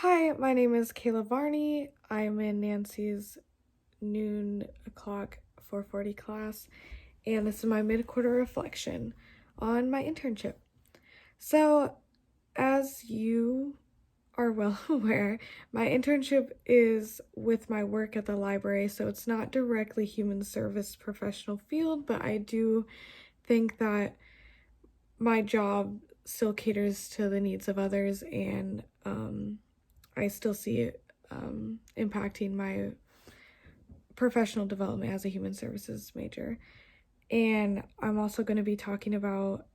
Hi, my name is Kayla Varney. I'm in Nancy's noon o'clock 440 class, and this is my mid-quarter reflection on my internship. So, as you are well aware, my internship is with my work at the library, so it's not directly human service professional field, but I do think that my job still caters to the needs of others, and I still see it impacting my professional development as a human services major. And I'm also going to be talking about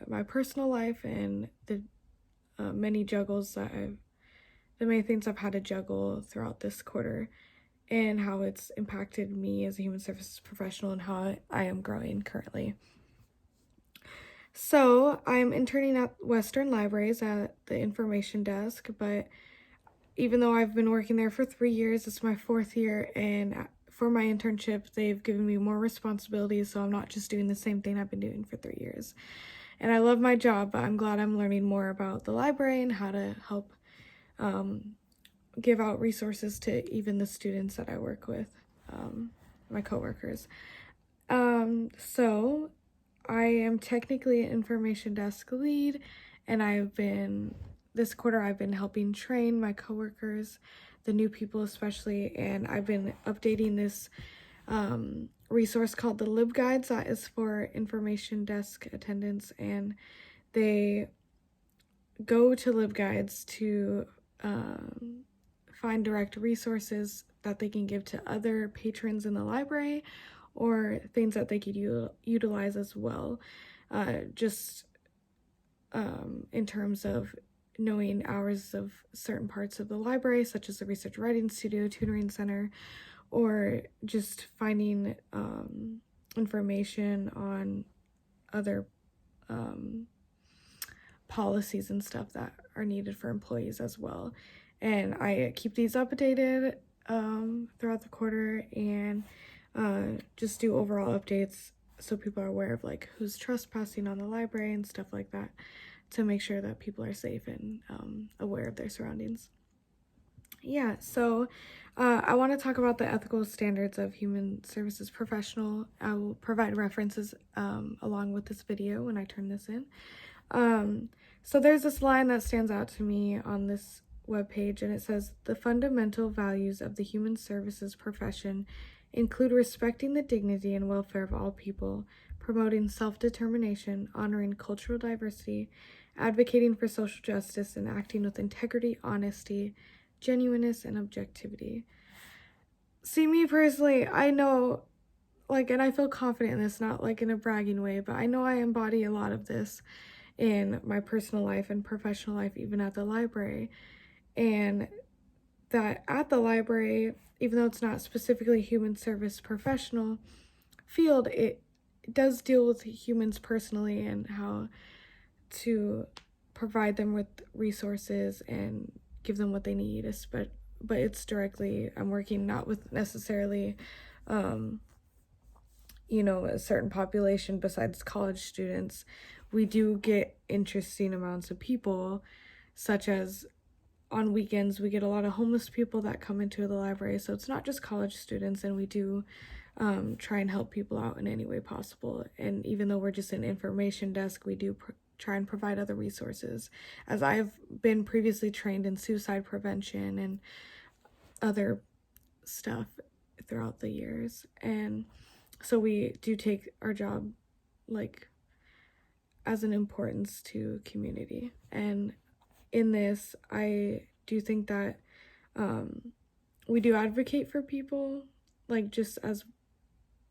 my personal life and the the many things I've had to juggle throughout this quarter, and how it's impacted me as a human services professional and how I am growing currently. So, I'm interning at Western Libraries at the information desk, but even though I've been working there for 3 years, it's my fourth year, and for my internship, they've given me more responsibilities, so I'm not just doing the same thing I've been doing for 3 years. And I love my job, but I'm glad I'm learning more about the library and how to help give out resources to even the students that I work with, my coworkers. So I am technically an information desk lead, and this quarter I've been helping train my coworkers, the new people especially, and I've been updating this resource called the LibGuides that is for information desk attendants, and they go to LibGuides to find direct resources that they can give to other patrons in the library or things that they could utilize as well, just in terms of knowing hours of certain parts of the library, such as the research writing studio, tutoring center, or just finding information on other policies and stuff that are needed for employees as well. And I keep these updated throughout the quarter, and just do overall updates so people are aware of like who's trespassing on the library and stuff like that, to make sure that people are safe and aware of their surroundings. Yeah, so I want to talk about the ethical standards of human services professional. I will provide references along with this video when I turn this in. So there's this line that stands out to me on this webpage, and it says, "The fundamental values of the human services profession include respecting the dignity and welfare of all people, promoting self-determination, honoring cultural diversity, advocating for social justice, and acting with integrity, honesty, genuineness, and objectivity." See, me personally, I know, and I feel confident in this, not like in a bragging way, but I know I embody a lot of this in my personal life and professional life, even at the library. And that at the library, even though it's not specifically human service professional field, it does deal with humans personally and how to provide them with resources and give them what they need. But it's directly, I'm working not with necessarily a certain population besides college students. We do get interesting amounts of people, such as on weekends we get a lot of homeless people that come into the library, so it's not just college students, and we do try and help people out in any way possible. And even though we're just an information desk, we do try and provide other resources, as I've been previously trained in suicide prevention and other stuff throughout the years. And so we do take our job as an importance to community. And in this, I do think that we do advocate for people, just as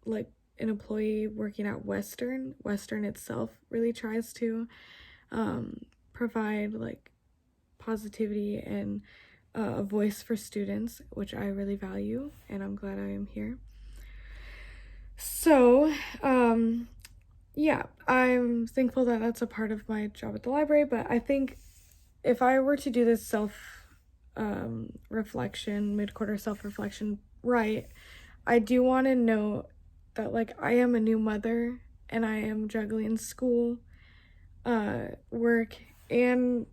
an employee working at Western itself really tries to provide positivity and a voice for students, which I really value, and I'm glad I am here. So yeah, I'm thankful that that's a part of my job at the library, but I think if I were to do this self-reflection, mid-quarter self-reflection right, I do want to note that I am a new mother, and I am juggling school, work, and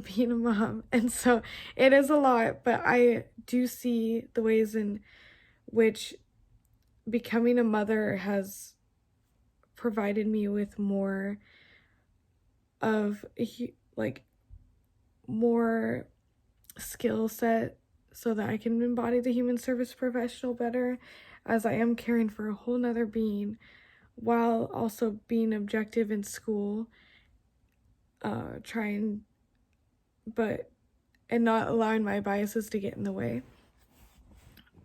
being a mom. And so it is a lot, but I do see the ways in which becoming a mother has provided me with more of like more skill set so that I can embody the human service professional better, as I am caring for a whole nother being while also being objective in school, trying and not allowing my biases to get in the way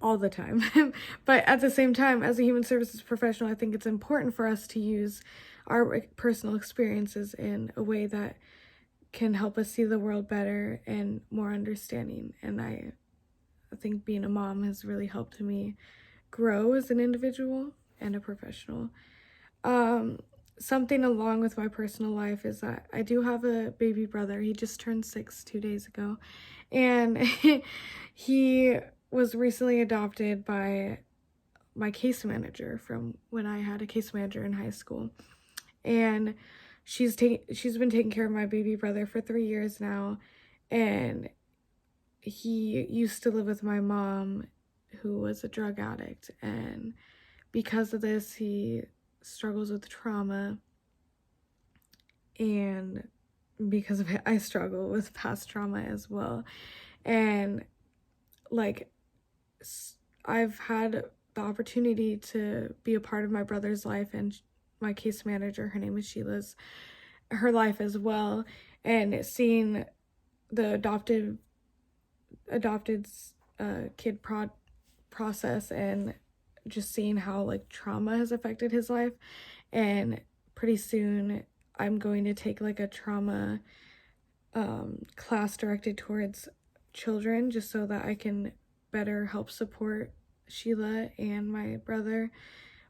all the time. But at the same time, as a human services professional, I think it's important for us to use our personal experiences in a way that can help us see the world better and more understanding. And I think being a mom has really helped me grow as an individual and a professional. Something along with my personal life is that I do have a baby brother. He just turned 6 2 days ago, and he was recently adopted by my case manager from when I had a case manager in high school. And she's been taking care of my baby brother for 3 years now, and he used to live with my mom, who was a drug addict, and because of this he struggles with trauma, and because of it I struggle with past trauma as well. And like, I've had the opportunity to be a part of my brother's life, and my case manager, her name is Sheila's, her life as well, and seeing the adopted kid process, and just seeing how like trauma has affected his life. And pretty soon I'm going to take like a trauma class directed towards children, just so that I can better help support Sheila and my brother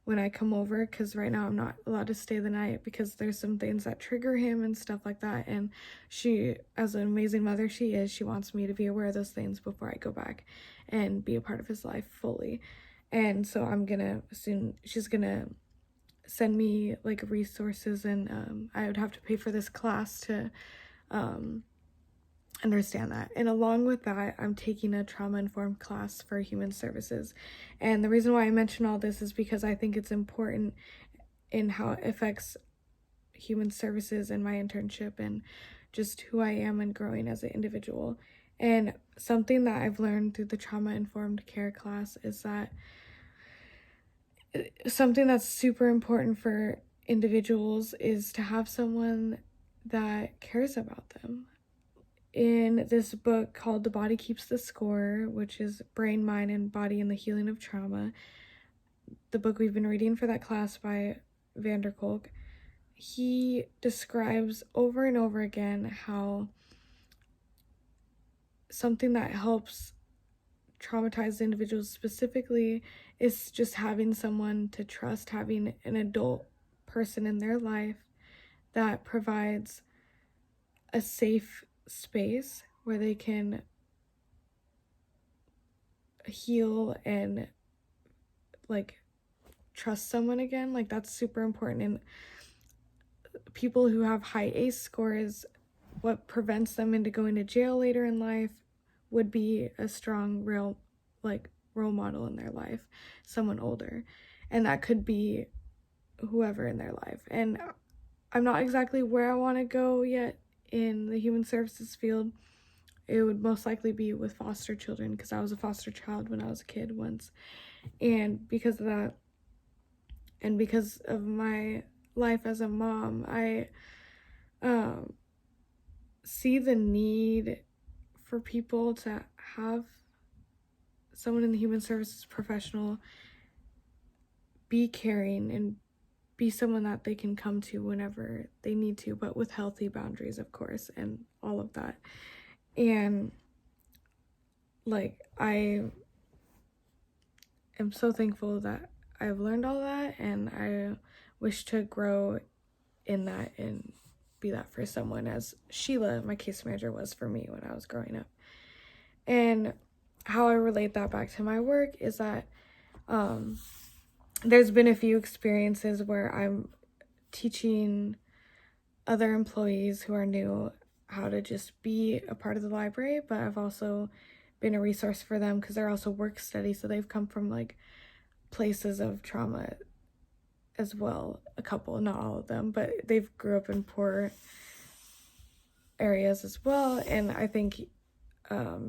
when I come over, because right now I'm not allowed to stay the night because there's some things that trigger him and stuff like that. And she, as an amazing mother she is, she wants me to be aware of those things before I go back and be a part of his life fully. And so she's gonna send me like resources, and I would have to pay for this class to understand that. And along with that, I'm taking a trauma-informed class for human services. And the reason why I mention all this is because I think it's important in how it affects human services and my internship and just who I am and growing as an individual. And something that I've learned through the trauma-informed care class is that something that's super important for individuals is to have someone that cares about them. In this book called The Body Keeps the Score, which is Brain, Mind, and Body in the Healing of Trauma, the book we've been reading for that class by van der Kolk, he describes over and over again how something that helps traumatized individuals specifically is just having someone to trust, having an adult person in their life that provides a safe space where they can heal and like trust someone again. Like, that's super important. And people who have high ACE scores, what prevents them into going to jail later in life would be a strong role model in their life, someone older, and that could be whoever in their life. And I'm not exactly where I want to go yet in the human services field. It would most likely be with foster children, because I was a foster child when I was a kid once. And because of that, and because of my life as a mom, I see the need for people to have someone in the human services professional be caring and be someone that they can come to whenever they need to, but with healthy boundaries, of course, and all of that. And like, I am so thankful that I've learned all that, and I wish to grow in that and be that for someone, as Sheila, my case manager, was for me when I was growing up. And how I relate that back to my work is that there's been a few experiences where I'm teaching other employees who are new how to just be a part of the library, but I've also been a resource for them because they're also work study, so they've come from like places of trauma as well. A couple, not all of them, but they've grew up in poor areas as well. And I think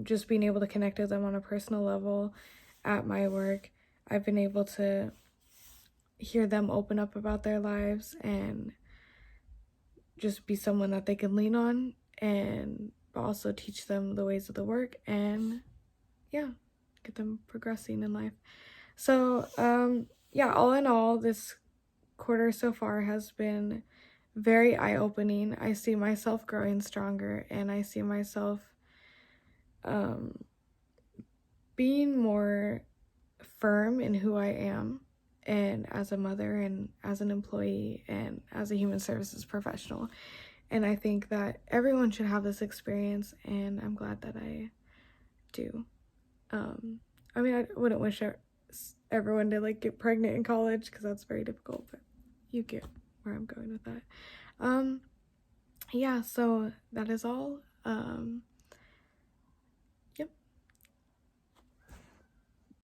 just being able to connect with them on a personal level at my work, I've been able to hear them open up about their lives and just be someone that they can lean on, and also teach them the ways of the work, and yeah, get them progressing in life. So yeah, all in all, this quarter so far has been very eye-opening. I see myself growing stronger, and I see myself being more firm in who I am, and as a mother, and as an employee, and as a human services professional. And I think that everyone should have this experience, and I'm glad that I do. I mean, I wouldn't wish everyone to like get pregnant in college, because that's very difficult, but you get where I'm going with that. Yeah, so that is all.